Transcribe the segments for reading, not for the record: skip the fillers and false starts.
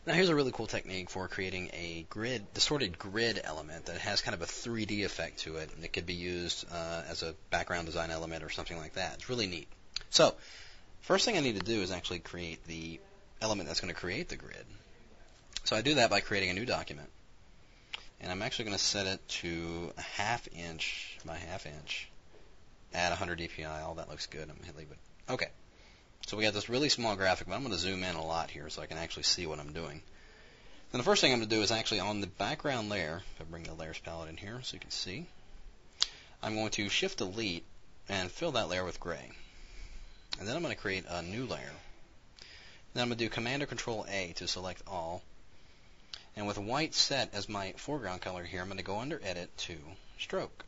Now here's a really cool technique for creating a distorted grid element that has kind of a 3D effect to it, and it could be used as a background design element or something like that. It's really neat. So, first thing I need to do is actually create the element that's going to create the grid. So I do that by creating a new document. And I'm actually going to set it to a 1/2 inch by 1/2 inch at 100 dpi. All that looks good. I'm going to hit leave it. Okay. So we got this really small graphic, but I'm going to zoom in a lot here so I can actually see what I'm doing. And the first thing I'm going to do is actually on the background layer, if I bring the layers palette in here so you can see, I'm going to Shift Delete and fill that layer with gray. And then I'm going to create a new layer. Then I'm going to do Command or Control A to select all. And with white set as my foreground color here, I'm going to go under Edit to Stroke.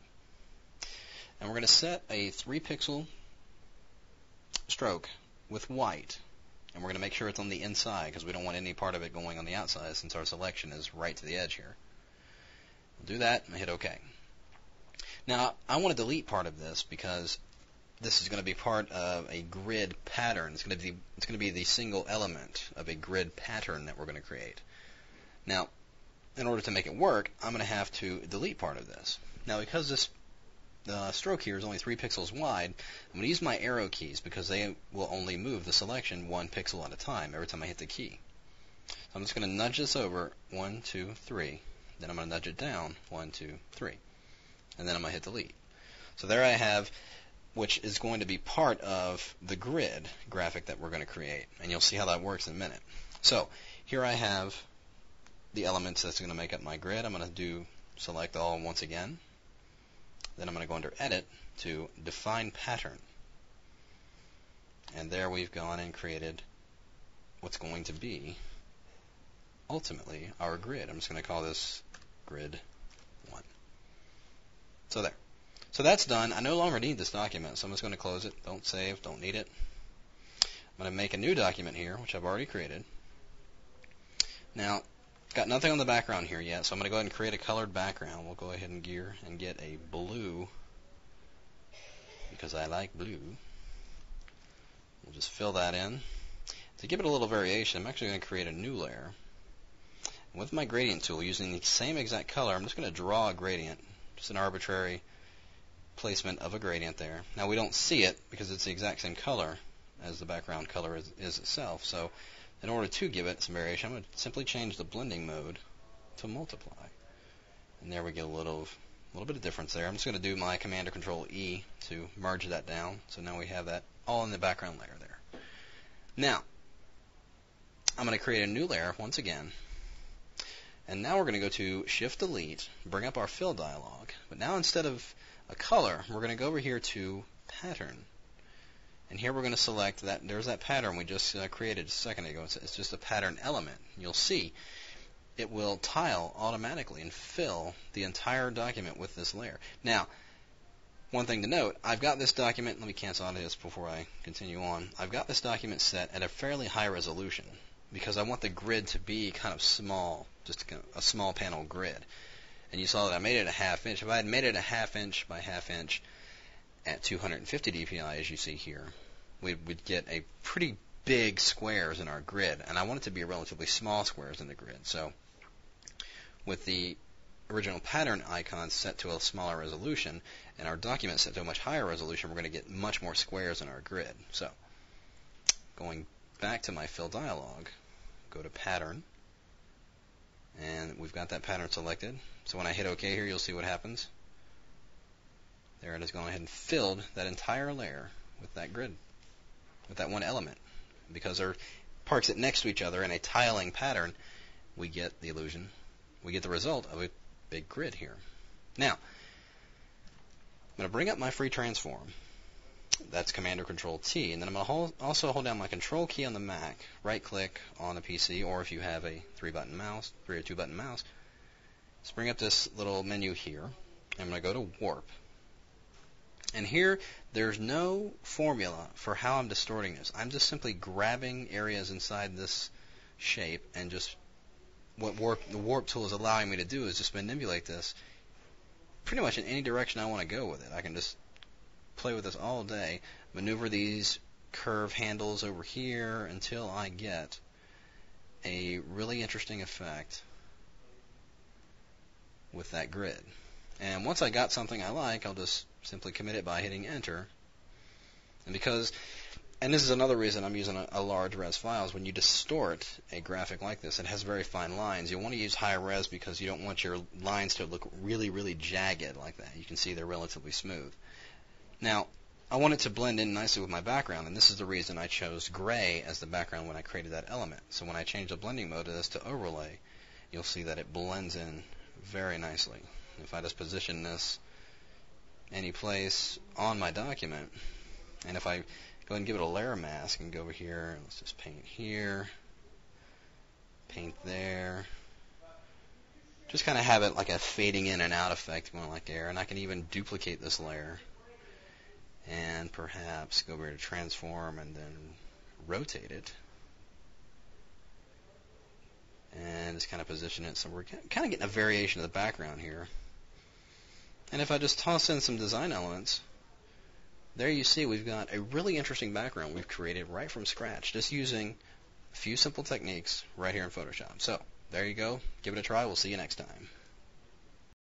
And we're going to set a 3 pixel stroke with white, and we're going to make sure it's on the inside because we don't want any part of it going on the outside since our selection is right to the edge here. We'll do that and hit OK. Now I want to delete part of this because this is going to be part of a grid pattern. It's going to be the single element of a grid pattern that we're going to create. Now, in order to make it work, I'm going to have to delete part of this. Now, because this stroke here is only 3 pixels wide, I'm going to use my arrow keys because they will only move the selection 1 pixel at a time every time I hit the key. So I'm just going to nudge this over 1, 2, 3. Then I'm going to nudge it down 1, 2, 3. And then I'm going to hit delete. So there I have, which is going to be part of the grid graphic that we're going to create. And you'll see how that works in a minute. So here I have the elements that's going to make up my grid. I'm going to do select all once again. Then I'm going to go under Edit to Define Pattern. And there we've gone and created what's going to be ultimately our grid. I'm just going to call this Grid 1. So there. So that's done. I no longer need this document, so I'm just going to close it. Don't save. Don't need it. I'm going to make a new document here, which I've already created. Now, got nothing on the background here yet, so I'm going to go ahead and create a colored background. We'll go ahead and gear and get a blue because I like blue. We'll just fill that in. To give it a little variation, I'm actually going to create a new layer. And with my gradient tool, using the same exact color, I'm just going to draw a gradient, just an arbitrary placement of a gradient there. Now we don't see it because it's the exact same color as the background color is itself, so in order to give it some variation, I'm going to simply change the blending mode to multiply. And there we get a little bit of difference there. I'm just going to do my Command or Control E to merge that down. So now we have that all in the background layer there. Now, I'm going to create a new layer once again. And now we're going to go to Shift Delete, bring up our fill dialog. But now instead of a color, we're going to go over here to Pattern. And here we're going to select that. There's that pattern we just created a second ago. It's just a pattern element. You'll see it will tile automatically and fill the entire document with this layer. Now, one thing to note, I've got this document. Let me cancel out of this before I continue on. I've got this document set at a fairly high resolution because I want the grid to be kind of small, just a small panel grid. And you saw that I made it a 1/2 inch. If I had made it a 1/2 inch by 1/2 inch, at 250 dpi, as you see here, we'd get a pretty big squares in our grid, and I want it to be relatively small squares in the grid. So with the original pattern icon set to a smaller resolution and our document set to a much higher resolution, we're going to get much more squares in our grid. So going back to my fill dialog, go to Pattern, and we've got that pattern selected. So when I hit OK here, you'll see what happens. There it has gone ahead and filled that entire layer with that grid, with that one element. Because they're parks it next to each other in a tiling pattern, we get the illusion, we get the result of a big grid here. Now, I'm going to bring up my free transform. That's Command or Control T, and then I'm going to also hold down my Control key on the Mac, right click on the PC, or if you have a 3-button mouse, 3 or 2-button mouse, just bring up this little menu here. I'm going to go to Warp. And here, there's no formula for how I'm distorting this. I'm just simply grabbing areas inside this shape, and just what the warp tool is allowing me to do is just manipulate this pretty much in any direction I want to go with it. I can just play with this all day, maneuver these curve handles over here until I get a really interesting effect with that grid. And once I got something I like, I'll just simply commit it by hitting enter. And this is another reason I'm using a large res file, is when you distort a graphic like this, it has very fine lines. You want to use high res because you don't want your lines to look really, really jagged like that. You can see they're relatively smooth. Now, I want it to blend in nicely with my background, and this is the reason I chose gray as the background when I created that element. So when I change the blending mode to this to overlay, you'll see that it blends in very nicely. If I just position this any place on my document, and if I go ahead and give it a layer mask and go over here, let's just paint here, paint there, just kind of have it like a fading in and out effect going like there, and I can even duplicate this layer and perhaps go over to transform and then rotate it and just kind of position it so we're kind of getting a variation of the background here. And if I just toss in some design elements, there you see we've got a really interesting background we've created right from scratch, just using a few simple techniques right here in Photoshop. So there you go. Give it a try. We'll see you next time.